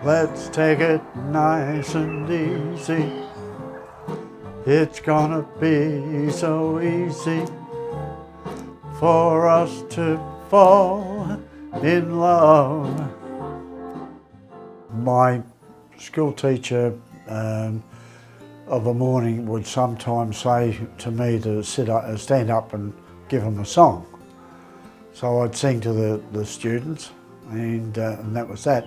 Let's take it nice and easy. It's gonna be so easy for us to fall in love. My school teacher of a morning would sometimes say to me to stand up and give them a song. So I'd sing to the students, and that was that.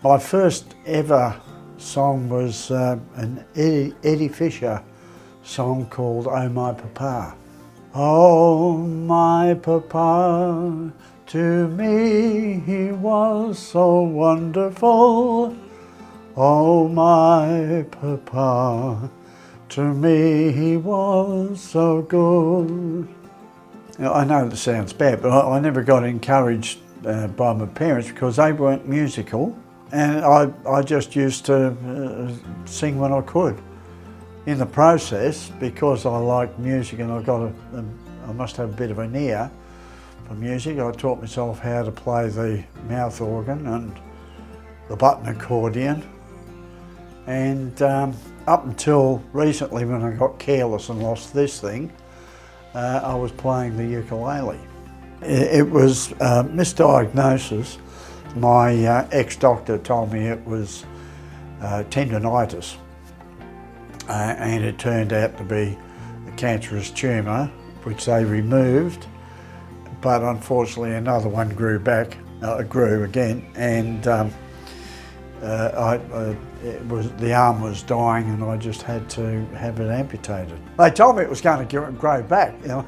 My first ever song was an Eddie Fisher song called Oh My Papa. Oh my papa, to me he was so wonderful. Oh my papa, to me he was so good. Now, I know that sounds bad, but I never got encouraged by my parents because they weren't musical, and I just used to sing when I could. In the process, because I like music and I must have a bit of an ear for music, I taught myself how to play the mouth organ and the button accordion. And up until recently, when I got careless and lost this thing, I was playing the ukulele. It was misdiagnosis. My ex-doctor told me it was tendonitis. And it turned out to be a cancerous tumour, which they removed, but unfortunately another one grew again, and the arm was dying, and I just had to have it amputated. They told me it was going to grow back. I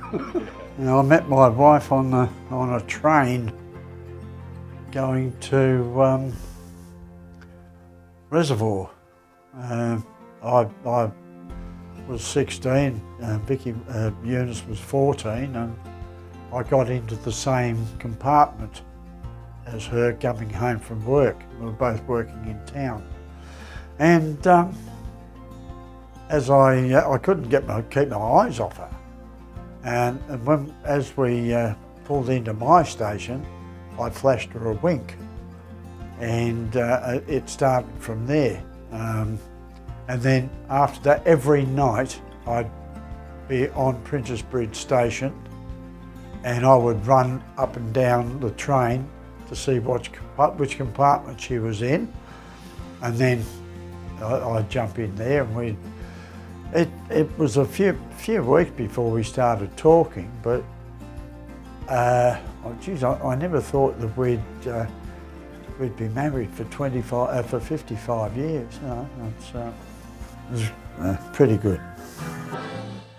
met my wife on a train going to Reservoir. I was 16, Vicky Eunice was 14, and I got into the same compartment as her coming home from work. We were both working in town. And as I couldn't keep my eyes off her. And as we pulled into my station, I flashed her a wink. And it started from there. And then after that, every night I'd be on Princess Bridge Station, and I would run up and down the train to see which compartment she was in, and then I'd jump in there, and it was a few weeks before we started talking, but I never thought that we'd be married for 55 years. It was pretty good.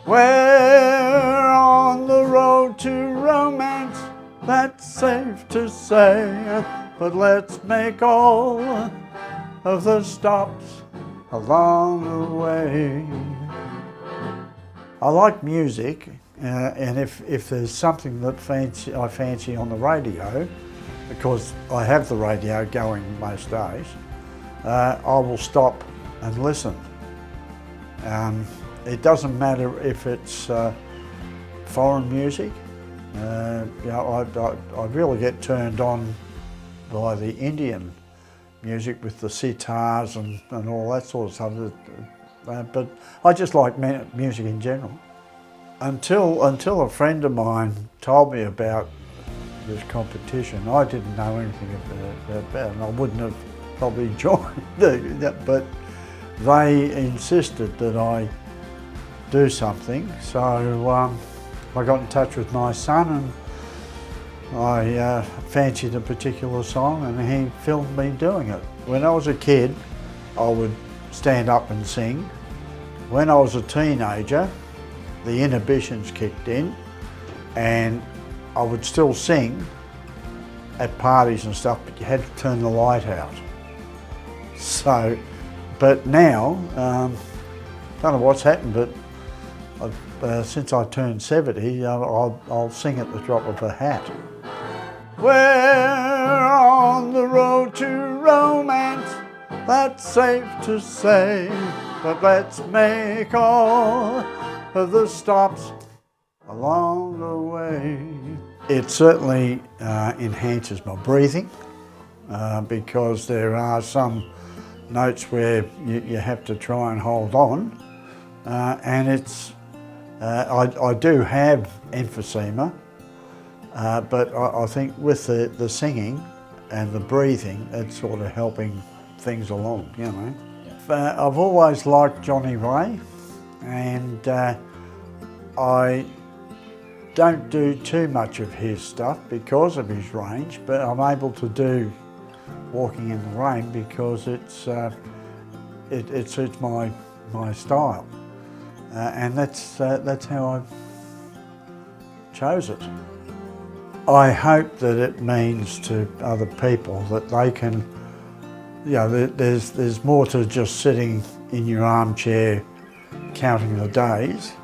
We're on the road to romance, that's safe to say, but let's make all of the stops along the way. I like music, and if there's something that I fancy on the radio, because I have the radio going most days, I will stop and listen. It doesn't matter if it's foreign music. I really get turned on by the Indian music with the sitars and all that sort of stuff. But I just like music in general. Until a friend of mine told me about this competition, I didn't know anything about it, and I wouldn't have probably joined it, but they insisted that I do something, so I got in touch with my son, and I fancied a particular song, and he filmed me doing it. When I was a kid, I would stand up and sing. When I was a teenager, the inhibitions kicked in, and I would still sing at parties and stuff, but you had to turn the light out. So, but now, don't know what's happened, but since I turned 70, I'll sing at the drop of a hat. We're on the road to romance, that's safe to say, but let's make all of the stops along the way. It certainly enhances my breathing because there are some notes where you have to try and hold on, and it's, I do have emphysema, but I think with the singing and the breathing, it's sort of helping things along, you know. Yeah. I've always liked Johnny Ray, and I don't do too much of his stuff because of his range, but I'm able to do Walking in the Rain because it suits my style, and that's how I chose it. I hope that it means to other people that they can, you know, there's more to just sitting in your armchair counting the days.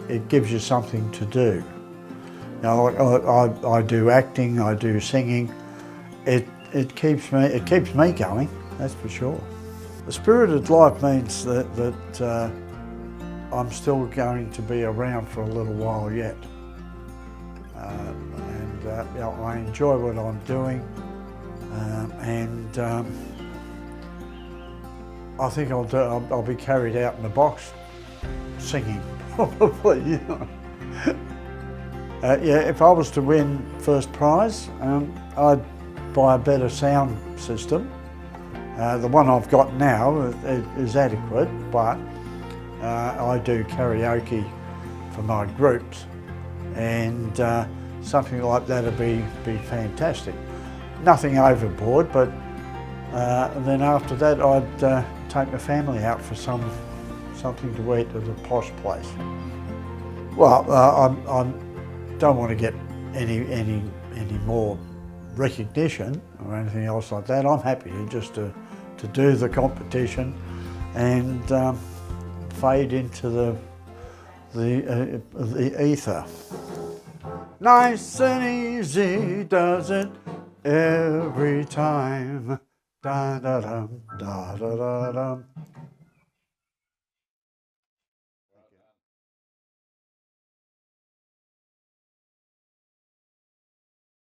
It gives you something to do. You know, like I do acting, I do singing. It keeps me going, that's for sure. The spirited life means that I'm still going to be around for a little while yet, and you know, I enjoy what I'm doing, and I think I'll be carried out in the box singing, probably, you know. Yeah, if I was to win first prize, I'd buy a better sound system. The one I've got now is adequate, but I do karaoke for my groups, and something like that would be fantastic. Nothing overboard, but then after that I'd take my family out for something to eat at a posh place. Well, I don't want to get any more recognition or anything else like that. I'm happy to do the competition and fade into the ether. Nice and easy does it every time. Da da dum, da da da dum.